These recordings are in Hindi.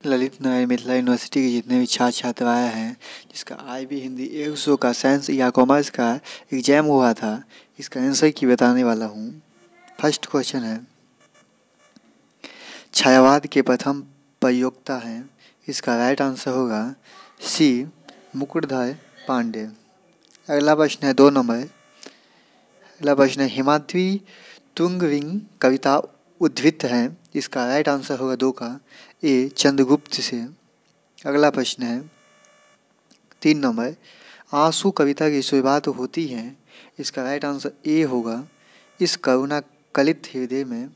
ललित नारायण मिथिला यूनिवर्सिटी के जितने भी छात्र छात्राएँ हैं जिसका IB हिंदी 100 का साइंस या कॉमर्स का एग्जाम हुआ था, इसका आंसर की बताने वाला हूँ। फर्स्ट क्वेश्चन है, छायावाद के प्रथम प्रयोक्ता हैं। इसका राइट आंसर होगा सी मुकुटधर पांडे। अगला प्रश्न है 2 नंबर। अगला प्रश्न है, हिमाद्री तुंगविंग कविता उद्धृत है। इसका राइट आंसर होगा 2 का ए चंद्रगुप्त से। अगला प्रश्न है 3 नंबर, आंसू कविता की शुरुआत होती है। इसका राइट आंसर ए होगा इस करुणा कलित हृदय में।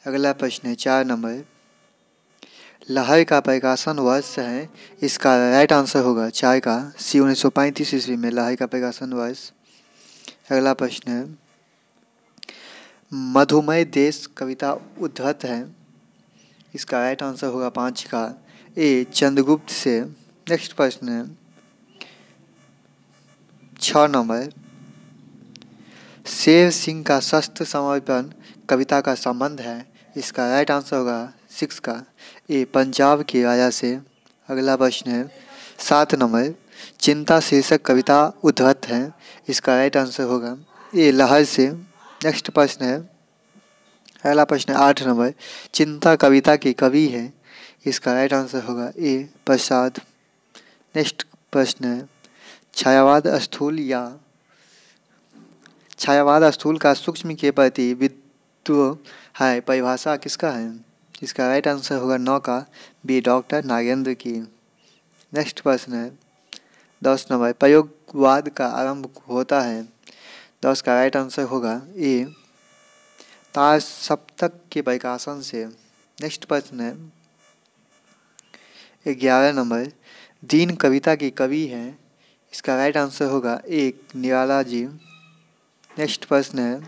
अगला प्रश्न है 4 नंबर, लहर का प्रकाशन वर्ष है। इसका राइट आंसर होगा 4 का सी 1935 ईस्वी में लहर का प्रकाशन वर्ष। अगला प्रश्न है, मधुमय देश कविता उद्धृत है। इसका राइट आंसर होगा 5 का ए चंद्रगुप्त से। नेक्स्ट प्रश्न है 6 नंबर, शेर सिंह का शस्त्र समर्पण कविता का संबंध है। इसका राइट आंसर होगा 6 का ए पंजाब के राजा से। अगला प्रश्न है 7 नंबर, चिंता शीर्षक कविता उद्धृत है। इसका राइट आंसर होगा ए लहर से। नेक्स्ट प्रश्न है, अगला प्रश्न है 8 नंबर, चिंता कविता के कवि है। इसका राइट आंसर होगा ए प्रसाद। नेक्स्ट प्रश्न है, छायावाद स्थूल का सूक्ष्म के प्रति विद्रोह है। परिभाषा किसका है? इसका राइट आंसर होगा 9 का बी डॉक्टर नागेंद्र की। नेक्स्ट प्रश्न है 10 नंबर, प्रयोगवाद का आरंभ होता है। 10 का राइट आंसर होगा ए तार सप्तक के प्रकाशन से। नेक्स्ट प्रश्न है 11 नंबर, दीन कविता के कवि हैं। इसका राइट आंसर होगा ए निराला जी। नेक्स्ट प्रश्न है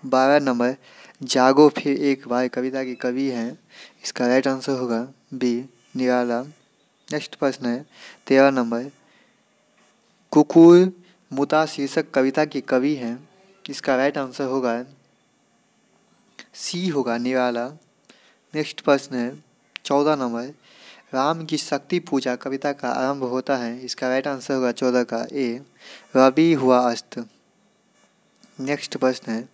12 नंबर, जागो फिर एक बार कविता के कवि हैं। इसका राइट आंसर होगा बी निराला। नेक्स्ट प्रश्न है 13 नंबर, कुकुर मुता शीर्षक कविता के कवि हैं। इसका राइट आंसर होगा सी होगा निराला। नेक्स्ट प्रश्न है 14 नंबर, राम की शक्ति पूजा कविता का आरंभ होता है। इसका राइट आंसर होगा 14 का ए रवि हुआ अस्त। नेक्स्ट प्रश्न है,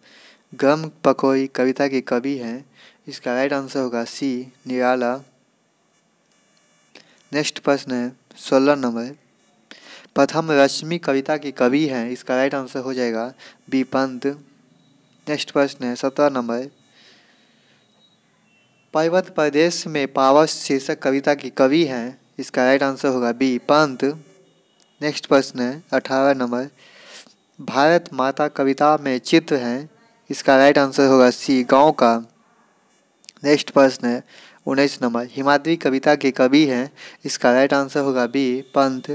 गम पकोई कविता के कवि हैं। इसका राइट आंसर होगा सी निराला। नेक्स्ट प्रश्न है 16 नंबर, प्रथम रश्मि कविता के कवि हैं। इसका राइट आंसर हो जाएगा बी पंत। नेक्स्ट प्रश्न है 17 नंबर, पर्वत प्रदेश में पावस शीर्षक कविता के कवि हैं। इसका राइट आंसर होगा बी पंत। नेक्स्ट प्रश्न है 18 नंबर, भारत माता कविता में चित्र हैं। इसका राइट आंसर होगा सी गांव का। नेक्स्ट प्रश्न है 19 नंबर, हिमाद्री कविता के कवि हैं। इसका राइट आंसर होगा बी पंत।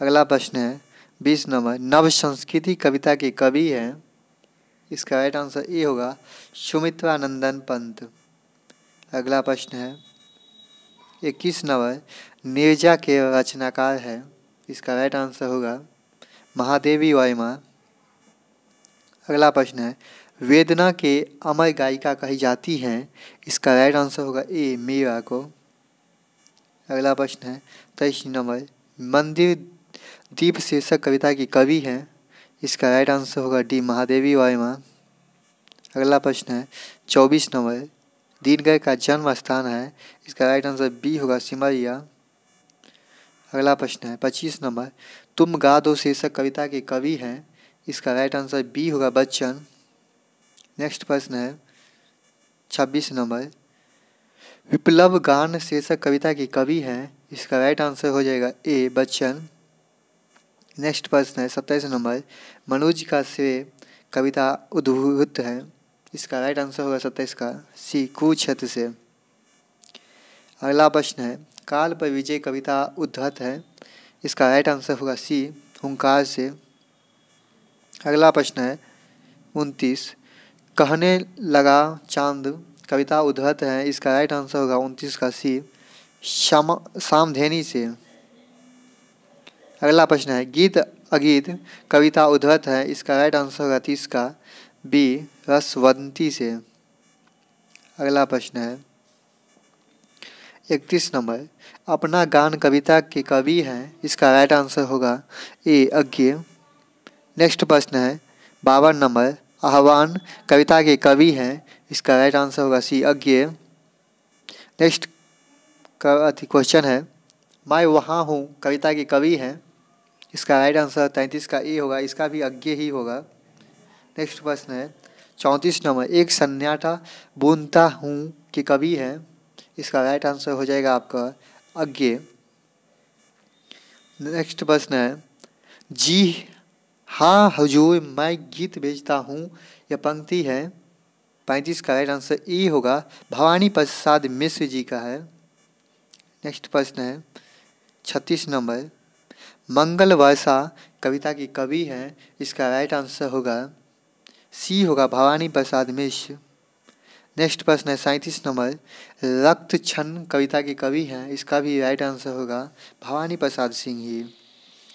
अगला प्रश्न है 20 नंबर, नव संस्कृति कविता के कवि हैं। इसका राइट आंसर ए होगा सुमित्रानंदन पंत। अगला प्रश्न है 21 नंबर, नीरजा के रचनाकार है। इसका राइट आंसर होगा महादेवी वर्मा। अगला प्रश्न है, वेदना के अमर गायिका कही जाती हैं। इसका राइट आंसर होगा ए मीरा को। अगला प्रश्न है 23 नंबर, मंदिर दीप शीर्षक कविता की कवि हैं। इसका राइट आंसर होगा डी महादेवी वर्मा। अगला प्रश्न है 24 नंबर, दीनगढ़ का जन्म स्थान है। इसका राइट आंसर बी होगा सिमरिया। अगला प्रश्न है 25 नंबर, तुम गा दो शीर्षक कविता के कवि हैं। इसका राइट आंसर बी होगा बच्चन। नेक्स्ट प्रश्न है 26 नंबर, विप्लव गान शीर्षक कविता के कवि हैं। इसका राइट आंसर हो जाएगा ए बच्चन। नेक्स्ट प्रश्न है 27 नंबर, मनोज का श्रेय कविता उद्धृत है। इसका राइट आंसर होगा 27 का सी कुरुक्षेत्र से। अगला प्रश्न है, काल पर विजय कविता उद्धृत है। इसका राइट आंसर होगा सी हुंकार से। अगला प्रश्न है 29, कहने लगा चांद कविता उद्धृत है। इसका राइट आंसर होगा 29 का सी सामधेनी से। अगला प्रश्न है, गीत अगीत कविता उद्धृत है। इसका राइट आंसर होगा 30 का बी रसवंती से। अगला प्रश्न है 31 नंबर, अपना गान कविता के कवि हैं, इसका राइट आंसर होगा ए अज्ञे। नेक्स्ट प्रश्न है 52 नंबर, आह्वान कविता के कवि हैं, इसका राइट आंसर होगा सी अज्ञे। नेक्स्ट क्वेश्चन है मैं वहाँ हूँ कविता के कवि हैं, इसका राइट आंसर 33 का ए होगा, इसका भी अज्ञे ही होगा। नेक्स्ट प्रश्न है 34 नंबर, एक सन्नाटा बूंदता हूँ के कवि हैं, इसका राइट आंसर हो जाएगा आपका अज्ञे। नेक्स्ट प्रश्न है जी हाँ हुजूर मैं गीत भेजता हूँ, यह पंक्ति है 35 का राइट आंसर ई होगा, भवानी प्रसाद मिश्र जी का है। नेक्स्ट प्रश्न है 36 नंबर, मंगल वर्षा कविता की कवि हैं, इसका राइट आंसर होगा सी होगा, भवानी प्रसाद मिश्र। नेक्स्ट प्रश्न है 37 नंबर, रक्त छन कविता के कवि हैं, इसका भी राइट आंसर होगा भवानी प्रसाद सिंह ही।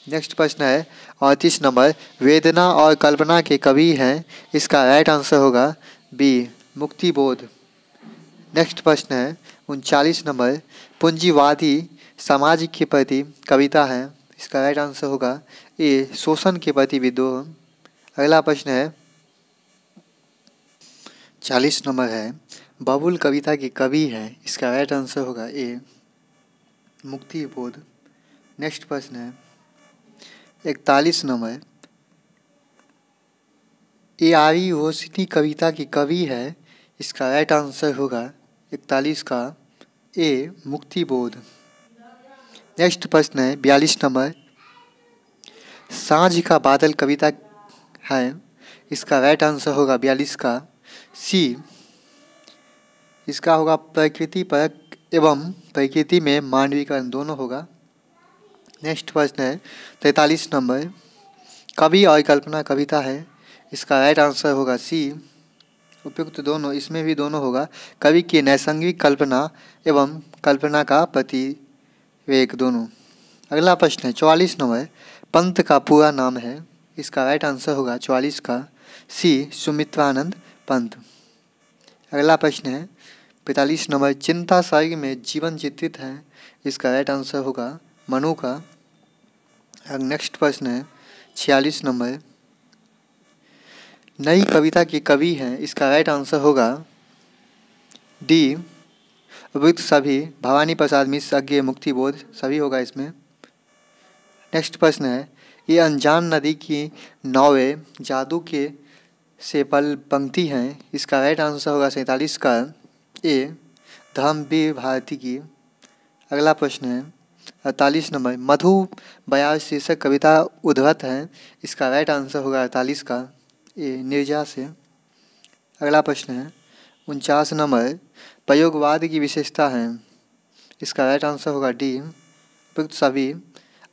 नेक्स्ट प्रश्न है 38 नंबर, वेदना और कल्पना के कवि हैं, इसका राइट आंसर होगा बी मुक्तिबोध। नेक्स्ट प्रश्न है 39 नंबर, पूंजीवादी समाज के प्रति कविता है, इसका राइट आंसर होगा ए शोषण के प्रति विद्रोह। अगला प्रश्न है 40 नंबर है, बबुल कविता के कवि हैं, इसका राइट आंसर होगा ए मुक्तिबोध। नेक्स्ट प्रश्न है 41 नंबर, ए आरी रोशनी कविता की कवि है, इसका राइट आंसर होगा 41 का ए मुक्तिबोध। नेक्स्ट प्रश्न है 42 नंबर, सांझ का बादल कविता है, इसका राइट आंसर होगा 42 का सी, इसका होगा प्रकृति परक एवं प्रकृति में मानवीकरण दोनों होगा। नेक्स्ट प्रश्न है 43 नंबर, कवि और कल्पना कविता है, इसका राइट आंसर होगा सी, उपयुक्त दोनों, इसमें भी दोनों होगा, कवि की नैसर्गिक कल्पना एवं कल्पना का प्रतिवेक दोनों। अगला प्रश्न है 44 नंबर, पंत का पूरा नाम है, इसका राइट आंसर होगा 44 का सी सुमित्रानंद पंत। अगला प्रश्न है 45 नंबर, चिंता सर्ग में जीवन चित्रित है, इसका राइट आंसर होगा मनु का। नेक्स्ट प्रश्न है 46 नंबर, नई कविता के कवि हैं, इसका राइट आंसर होगा डी वृत्त सभी, भवानी प्रसाद मिश्र अज्ञे मुक्तिबोध सभी होगा इसमें। नेक्स्ट प्रश्न है, ये अनजान नदी की नावें जादू के से पल पंक्ति हैं, इसका राइट आंसर होगा 47 का ए धर्मवीर भारती की। अगला प्रश्न है 48 नंबर, मधु बयार शीर्षक कविता उद्धृत है, इसका राइट आंसर होगा 48 का ए निर्जा से। अगला प्रश्न है 49 नंबर, प्रयोगवाद की विशेषता है, इसका राइट आंसर होगा डी उपयुक्त सभी,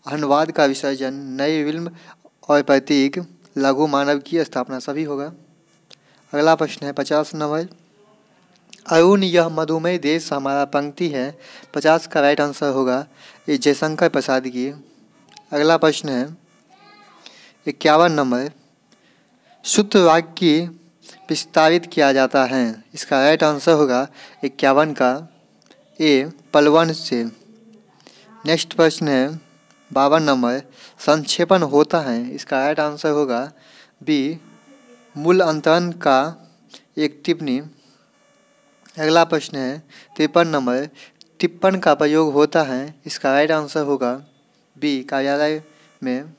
अनुवाद का विसर्जन, नए विल्म और प्रतीक, लघु मानव की स्थापना सभी होगा। अगला प्रश्न है 50 नंबर, अरुण यह मधुमेह देश हमारा पंक्ति है, 50 का राइट आंसर होगा ये जयशंकर प्रसाद की। अगला प्रश्न है 51 नंबर, सूत्र वाक्य विस्तारित किया जाता है, इसका राइट आंसर होगा 51 का ए पलवन से। नेक्स्ट प्रश्न है 52 नंबर, संक्षेपण होता है, इसका राइट आंसर होगा बी मूल अंतरण का एक टिप्पणी। अगला प्रश्न है 53 नंबर, टिप्पण का प्रयोग होता है, इसका राइट आंसर होगा बी कार्यालय में।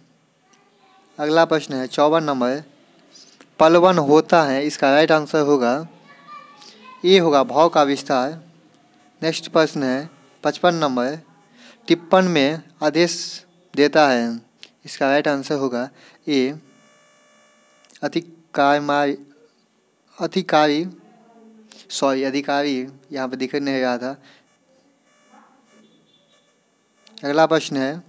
अगला प्रश्न है 54 नंबर, पलवन होता है, इसका राइट आंसर होगा ए होगा भाव का विस्तार। नेक्स्ट प्रश्न है 55 नंबर, टिप्पण में आदेश देता है, इसका राइट आंसर होगा ए अधिकारी, यहाँ पर दिख नहीं रहा था। अगला प्रश्न है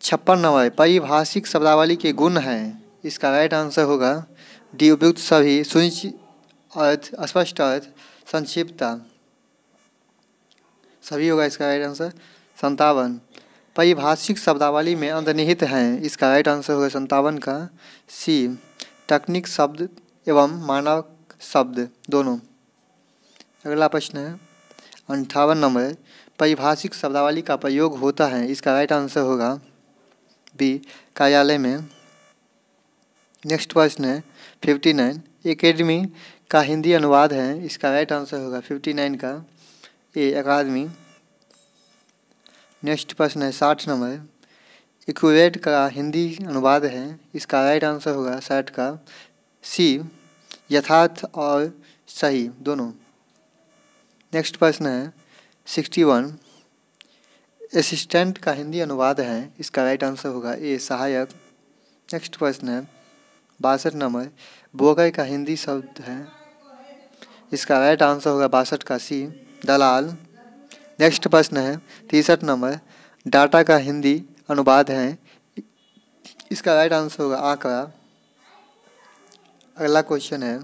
56 नंबर, पारिभाषिक शब्दावली के गुण हैं, इसका राइट आंसर होगा डी उपयुक्त सभी, सुनिश्चित अर्थ, स्पष्ट अर्थ, संक्षिप्तता सभी होगा इसका राइट आंसर। 57, पारिभाषिक शब्दावली में अंतर्निहित हैं, इसका राइट आंसर होगा 57 का सी तकनीक शब्द एवं मानव शब्द दोनों। अगला प्रश्न है 58 नंबर, परिभाषिक शब्दावली का प्रयोग होता है, इसका राइट आंसर होगा बी, कार्यालय में। नेक्स्ट प्रश्न है 59, एकेडमी का हिंदी अनुवाद है, इसका राइट आंसर होगा 59 का ए, अकादमी। नेक्स्ट प्रश्न है 60 नंबर, एक्यूरेट का हिंदी अनुवाद है, इसका राइट आंसर होगा 60 का सी, यथार्थ और सही दोनों। नेक्स्ट प्रश्न है 61, असिस्टेंट का हिंदी अनुवाद है, इसका राइट आंसर होगा ए, सहायक। नेक्स्ट प्रश्न है 62 नंबर, ब्रोकर का हिंदी शब्द है, इसका राइट आंसर होगा 62 का सी, दलाल। नेक्स्ट प्रश्न है 63 नंबर, डाटा का हिंदी अनुवाद है, इसका राइट आंसर होगा आंकड़ा। अगला क्वेश्चन है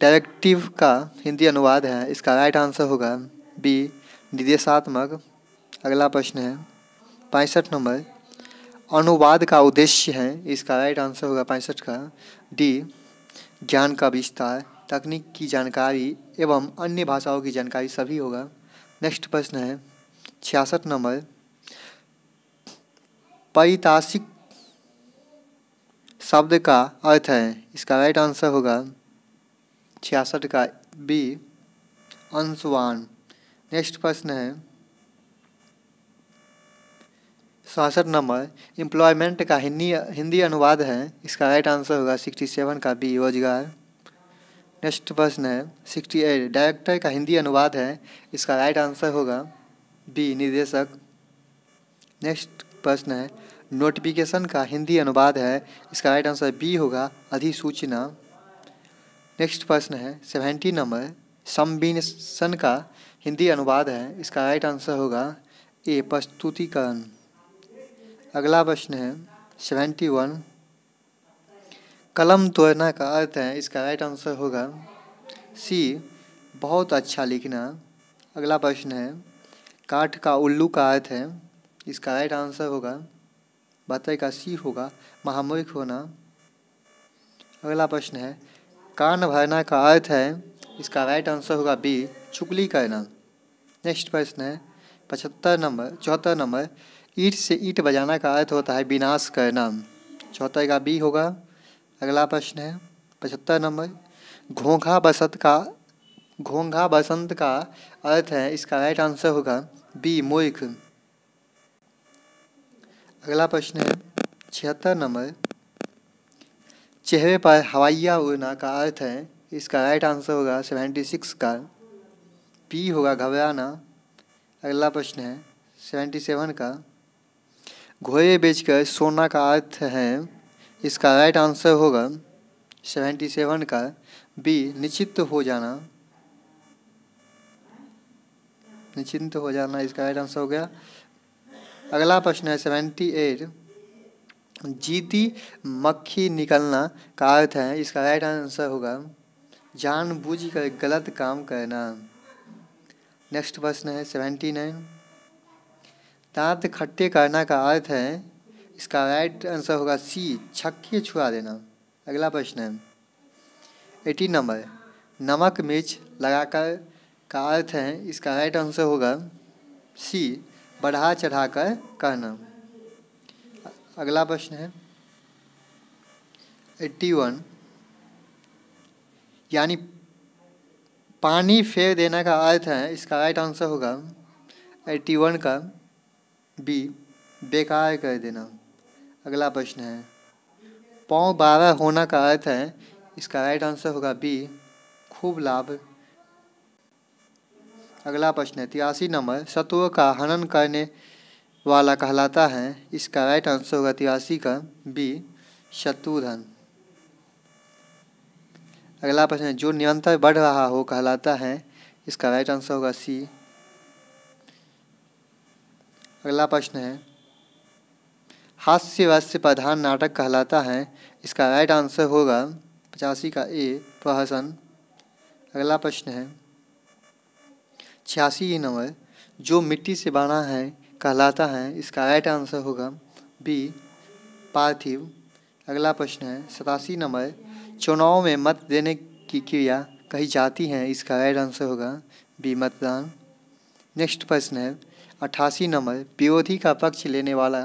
डायरेक्टिव का हिंदी अनुवाद है, इसका राइट आंसर होगा बी, निर्देशात्मक। अगला प्रश्न है 65 नंबर, अनुवाद का उद्देश्य है, इसका राइट आंसर होगा 65 का डी, ज्ञान का विस्तार, तकनीक की जानकारी एवं अन्य भाषाओं की जानकारी सभी होगा। नेक्स्ट प्रश्न है 66 नंबर, पारिभाषिक शब्द का अर्थ है, इसका राइट आंसर होगा 66 का बी, अंशवान। नेक्स्ट प्रश्न है 67 नंबर, एम्प्लॉयमेंट का हिंदी अनुवाद है, इसका राइट आंसर होगा 67 का बी, रोजगार। नेक्स्ट प्रश्न है 68, डायरेक्टर का हिंदी अनुवाद है, इसका राइट आंसर होगा बी, निर्देशक। नेक्स्ट प्रश्न है नोटिफिकेशन का हिंदी अनुवाद है, इसका राइट आंसर बी होगा, अधिसूचना। नेक्स्ट प्रश्न है 70 नंबर, संविनेशन का हिंदी अनुवाद है, इसका राइट आंसर होगा ए, प्रस्तुतिकरण। अगला प्रश्न है 71, कलम तोड़ना का अर्थ है, इसका राइट आंसर होगा सी, बहुत अच्छा लिखना। अगला प्रश्न है काठ का उल्लू का अर्थ है, इसका राइट आंसर होगा 72 का सी होगा, महामूर्ख होना। अगला प्रश्न है कान भरना का अर्थ है, इसका राइट आंसर होगा बी, चुगली करना। नेक्स्ट प्रश्न है 74 नंबर, ईंट से ईंट बजाना का अर्थ होता है विनाश करना, 74 का बी होगा। अगला प्रश्न है 75 नंबर, घोंघा बसंत का अर्थ है, इसका राइट आंसर होगा बी, मूर्ख। अगला प्रश्न है 76 नंबर, चेहरे पर हवाइयाँ उड़ना का अर्थ है, इसका राइट आंसर होगा 76 का बी होगा, घबराना। अगला प्रश्न है 77 का, घोड़े बेचकर सोना का अर्थ है, इसका राइट आंसर होगा 77 का बी, निश्चिंत हो जाना। निश्चिंत हो जाना इसका राइट आंसर हो गया। अगला प्रश्न है 78, जीती मक्खी निकलना का अर्थ है, इसका राइट आंसर होगा जानबूझकर गलत काम करना। नेक्स्ट प्रश्न है 79, दांत खट्टे करना का अर्थ है, इसका राइट आंसर होगा सी, छक्के छुड़ा देना। अगला प्रश्न है 80 नंबर, नमक मिर्च लगाकर का अर्थ है, इसका राइट आंसर होगा सी, बढ़ा चढ़ाकर कहना। अगला प्रश्न है 81, यानी पानी फेर देना का अर्थ है, इसका राइट आंसर होगा 81 का बी, बेकार कर देना। अगला प्रश्न है पाँव 12 होना का अर्थ है, इसका राइट आंसर होगा बी, खूब लाभ। अगला प्रश्न है 83 नंबर, शत्रुओं का हनन करने वाला कहलाता है, इसका राइट आंसर होगा 83 का बी, शत्रुधन। अगला प्रश्न है जो निरंतर बढ़ रहा हो कहलाता है, इसका राइट आंसर होगा सी। अगला प्रश्न है हास्य रस्य प्रधान नाटक कहलाता है, इसका राइट आंसर होगा 85 का ए, प्रहसन। अगला प्रश्न है 86 नंबर, जो मिट्टी से बना है कहलाता है, इसका राइट आंसर होगा बी, पार्थिव। अगला प्रश्न है 87 नंबर, चुनाव में मत देने की क्रिया कही जाती है, इसका राइट आंसर होगा बी मतदान। नेक्स्ट प्रश्न है 88 नंबर, विरोधी का पक्ष लेने वाला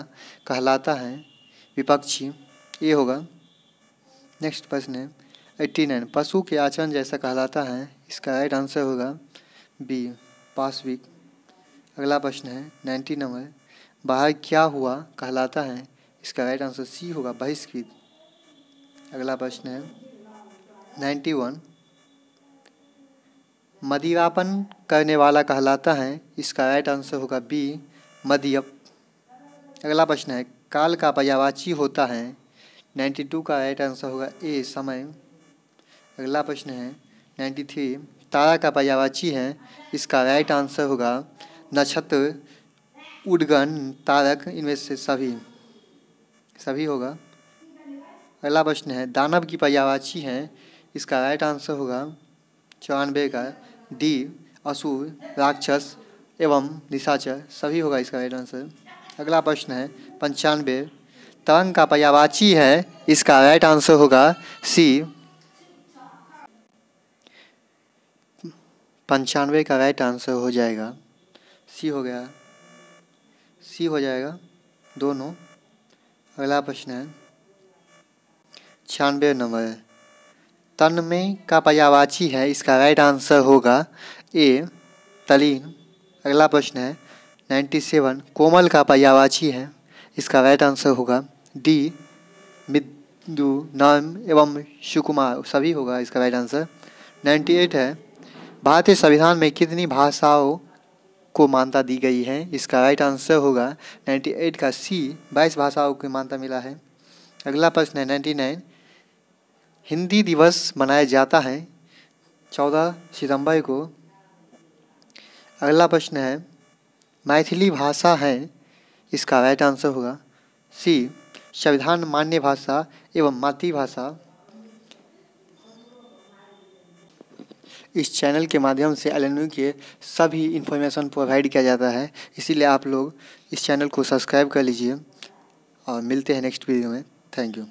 कहलाता है विपक्षी, ये होगा। नेक्स्ट प्रश्न है 89, पशु के आचरण जैसा कहलाता है, इसका राइट आंसर होगा बी पाशविक। अगला प्रश्न है 90 नंबर, बाहर क्या हुआ कहलाता है, इसका राइट आंसर सी होगा बहिष्कृत। अगला प्रश्न है 91, मदिरापन करने वाला कहलाता है, इसका राइट आंसर होगा बी मदियप। अगला प्रश्न है काल का पर्यायवाची होता है, 92 का राइट आंसर होगा ए समय। अगला प्रश्न है 93, तारा का पर्यायवाची है, इसका राइट आंसर होगा नक्षत्र, उद्गण, तारक, इनमें से सभी होगा। अगला प्रश्न है दानव की पर्यायवाची है, इसका राइट आंसर होगा 94 का डी असुर, राक्षस एवं निशाचर, सभी होगा इसका राइट आंसर। अगला प्रश्न है 95, तरंग का पर्यायवाची है, इसका राइट आंसर होगा सी। 95 का राइट आंसर हो जाएगा सी, हो गया सी हो जाएगा दोनों। अगला प्रश्न है 96 नंबर, तन्मय का पर्यायवाची है, इसका राइट आंसर होगा ए तलीन। अगला प्रश्न है 97, कोमल का पर्यायवाची है, इसका राइट आंसर होगा डी मृदु, नर्म एवं सुकुमार, सभी होगा इसका राइट आंसर। 98 है भारतीय संविधान में कितनी भाषाओं को मान्यता दी गई है, इसका राइट आंसर होगा 98 का सी 22 भाषाओं को मान्यता मिला है। अगला प्रश्न है 99, हिंदी दिवस मनाया जाता है 14 सितंबर को। अगला प्रश्न है मैथिली भाषा है, इसका राइट आंसर होगा सी संविधान मान्य भाषा एवं मातृभाषा। इस चैनल के माध्यम से LNU के सभी इन्फॉर्मेशन प्रोवाइड किया जाता है, इसीलिए आप लोग इस चैनल को सब्सक्राइब कर लीजिए और मिलते हैं नेक्स्ट वीडियो में। Thank you.